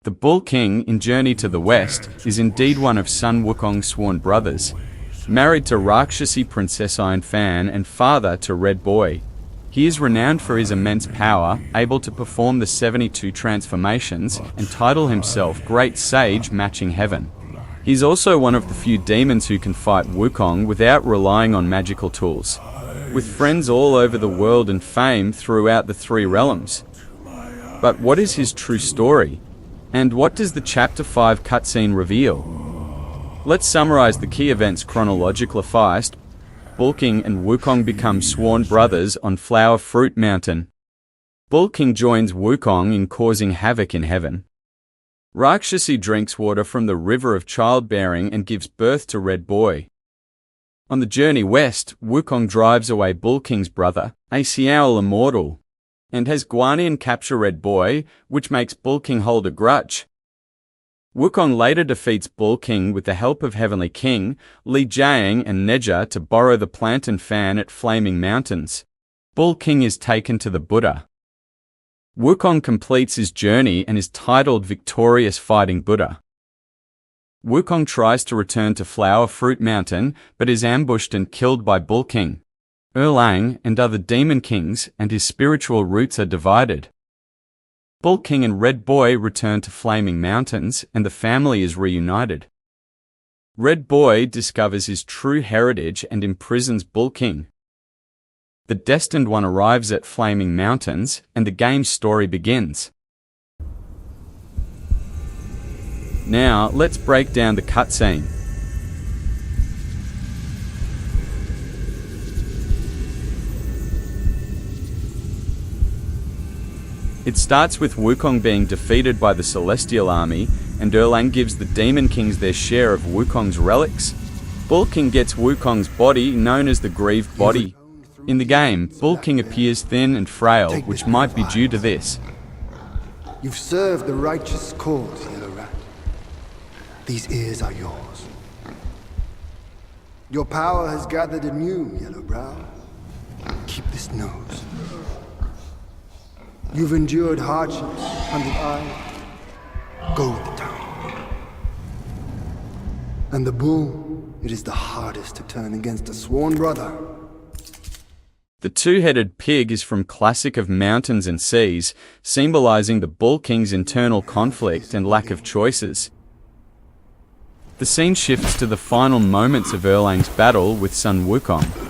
The Bull King in Journey to the West is indeed one of Sun Wukong's sworn brothers. Married to Rakshasi Princess Iron Fan and father to Red Boy, he is renowned for his immense power, able to perform the 72 transformations, and title himself Great Sage Matching Heaven. He's also one of the few demons who can fight Wukong without relying on magical tools. With friends all over the world and fame throughout the three realms. But what is his true story? And what does the Chapter 5 cutscene reveal? Let's summarize the key events chronologically first. Bull King and Wukong become sworn brothers on Flower Fruit Mountain. Bull King joins Wukong in causing havoc in heaven. Rakshasi drinks water from the river of childbearing and gives birth to Red Boy. On the journey west, Wukong drives away Bull King's brother, Xiao Immortal, and has Guanyin capture Red Boy, which makes Bull King hold a grudge. Wukong later defeats Bull King with the help of Heavenly King, Li Jiang and Neja to borrow the plant and fan at Flaming Mountains. Bull King is taken to the Buddha. Wukong completes his journey and is titled Victorious Fighting Buddha. Wukong tries to return to Flower Fruit Mountain, but is ambushed and killed by Bull King. Erlang and other demon kings and his spiritual roots are divided. Bull King and Red Boy return to Flaming Mountains and the family is reunited. Red Boy discovers his true heritage and imprisons Bull King. The Destined One arrives at Flaming Mountains and the game's story begins. Now, let's break down the cutscene. It starts with Wukong being defeated by the Celestial Army, and Erlang gives the Demon Kings their share of Wukong's relics. Bull King gets Wukong's body, known as the Grieved Body. In the game, Bull King appears thin and frail, which might be due to this. You've served the righteous cause, Yellow Rat. These ears are yours. Your power has gathered anew, Yellowbrow. Keep this nose. You've endured hardships, 100 Eye. Go with the town. And the bull, it is the hardest to turn against a sworn brother. The two-headed pig is from Classic of Mountains and Seas, symbolizing the Bull King's internal conflict and lack of choices. The scene shifts to the final moments of Erlang's battle with Sun Wukong.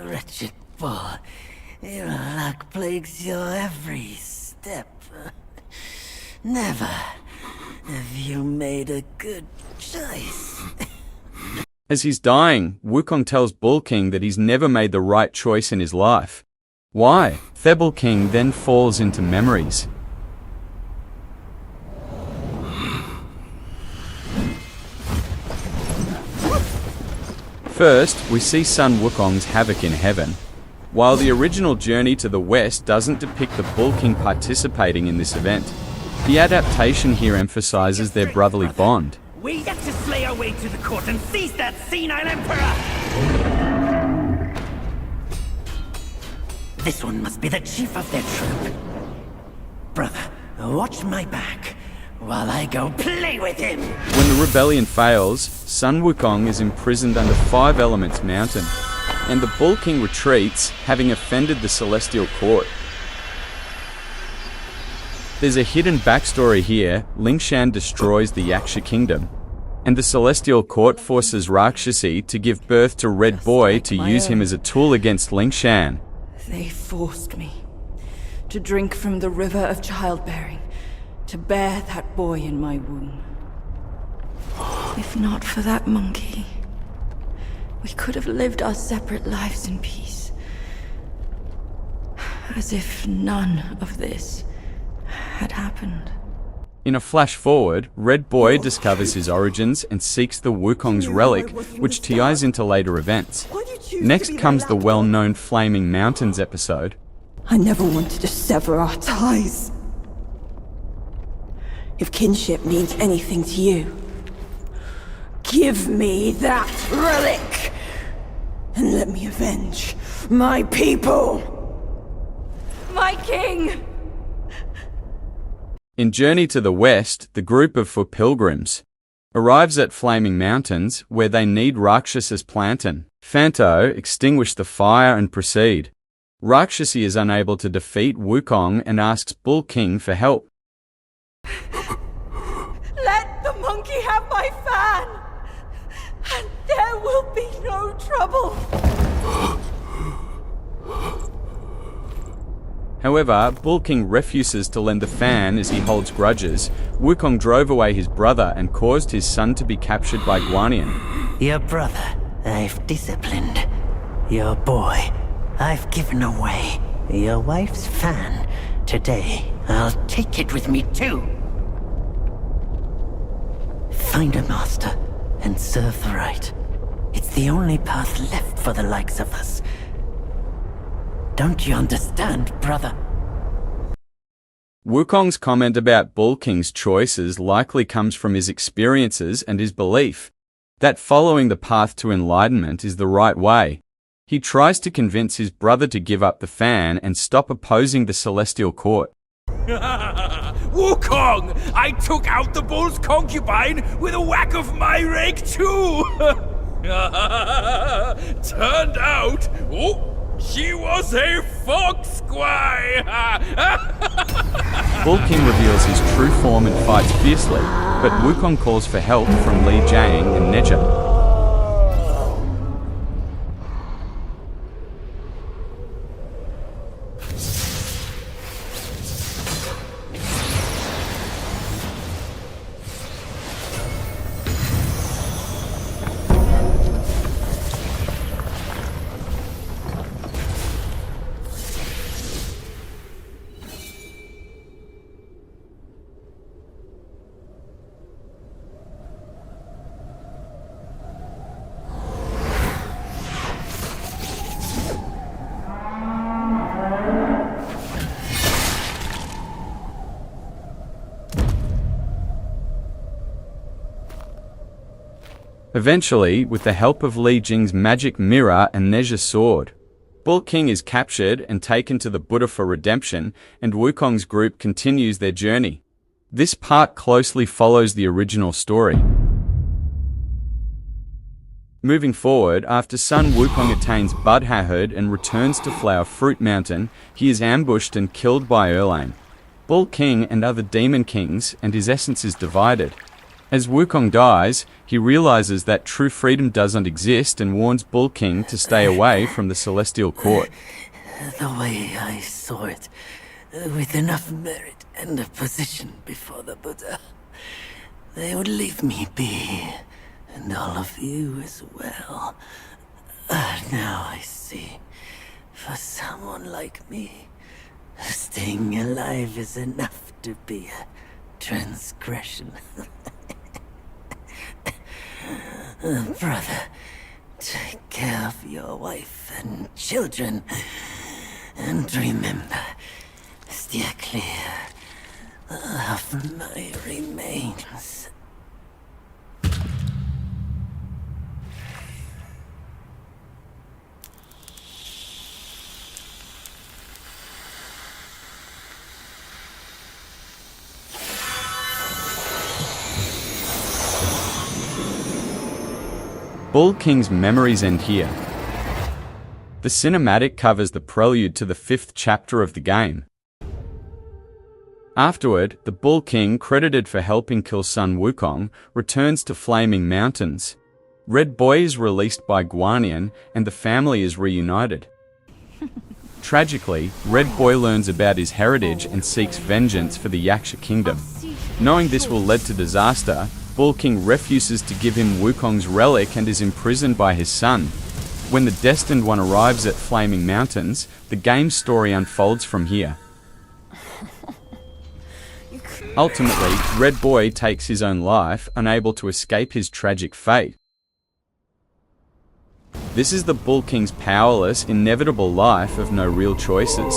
Wretched bull, your luck plagues your every step. Never have you made a good choice. As he's dying, Wukong tells Bull King that he's never made the right choice in his life. Why? Bull King then falls into memories. First, we see Sun Wukong's havoc in heaven. While the original Journey to the West doesn't depict the Bull King participating in this event, the adaptation here emphasizes their brotherly bond. We get to slay our way to the court and seize that senile emperor! This one must be the chief of their troop. Brother, watch my back while I go play with him! When the rebellion fails, Sun Wukong is imprisoned under Five Elements Mountain, and the Bull King retreats, having offended the Celestial Court. There's a hidden backstory here. Lingshan destroys the Yaksha Kingdom, and the Celestial Court forces Rakshasi to give birth to Red Boy to use him as a tool against Lingshan. They forced me to drink from the river of childbearing, to bear that boy in my womb. If not for that monkey, we could have lived our separate lives in peace. As if none of this had happened. In a flash forward, Red Boy discovers his origins and seeks the Wukong's relic, which ties into later events. Next comes the well-known Flaming Mountains episode. I never wanted to sever our ties. If kinship means anything to you, give me that relic, and let me avenge my people! My king! In Journey to the West, the group of foot pilgrims arrives at Flaming Mountains, where they need Rakshas's plantain. Fanto extinguish the fire and proceed. Rakshasi is unable to defeat Wukong and asks Bull King for help. Let the monkey have my fan, and there will be no trouble. However, Bull King refuses to lend the fan as he holds grudges. Wukong drove away his brother and caused his son to be captured by Guanyin. Your brother, I've disciplined. Your boy, I've given away. Your wife's fan, today, I'll take it with me too. Find a master and serve the right. It's the only path left for the likes of us. Don't you understand, brother? Wukong's comment about Bull King's choices likely comes from his experiences and his belief that following the path to enlightenment is the right way. He tries to convince his brother to give up the fan and stop opposing the Celestial Court. Wukong! I took out the bull's concubine with a whack of my rake too! Turned out... Oh, she was a fox squire! Bull King reveals his true form and fights fiercely, but Wukong calls for help from Li Jiang and Neja. Eventually, with the help of Li Jing's magic mirror and Neja's sword, Bull King is captured and taken to the Buddha for redemption, and Wukong's group continues their journey. This part closely follows the original story. Moving forward, after Sun Wukong attains Budhahood and returns to Flower Fruit Mountain, he is ambushed and killed by Erlang, Bull King and other demon kings, and his essence is divided. As Wukong dies, he realizes that true freedom doesn't exist and warns Bull King to stay away from the Celestial Court. The way I saw it, with enough merit and a position before the Buddha, they would leave me be, and all of you as well. Now I see, for someone like me, staying alive is enough to be a transgression. Brother, take care of your wife and children, and remember, steer clear of my remains. Bull King's memories end here. The cinematic covers the prelude to the 5th chapter of the game. Afterward, the Bull King, credited for helping kill Sun Wukong, returns to Flaming Mountains. Red Boy is released by Guanyin, and the family is reunited. Tragically, Red Boy learns about his heritage and seeks vengeance for the Yaksha kingdom. Knowing this will lead to disaster, Bull King refuses to give him Wukong's relic and is imprisoned by his son. When the Destined One arrives at Flaming Mountains, the game's story unfolds from here. Ultimately, Red Boy takes his own life, unable to escape his tragic fate. This is the Bull King's powerless, inevitable life of no real choices.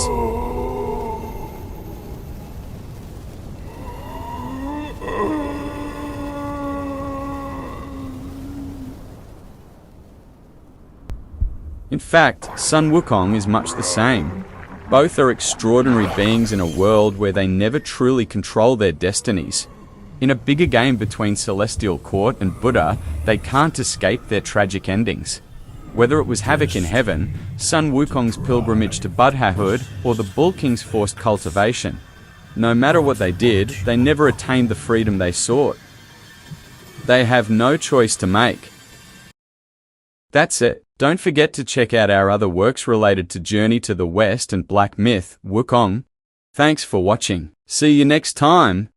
In fact, Sun Wukong is much the same. Both are extraordinary beings in a world where they never truly control their destinies. In a bigger game between Celestial Court and Buddha, they can't escape their tragic endings. Whether it was Havoc in Heaven, Sun Wukong's pilgrimage to Buddhahood, or the Bull King's forced cultivation, no matter what they did, they never attained the freedom they sought. They have no choice to make. That's it. Don't forget to check out our other works related to Journey to the West and Black Myth, Wukong. Thanks for watching. See you next time!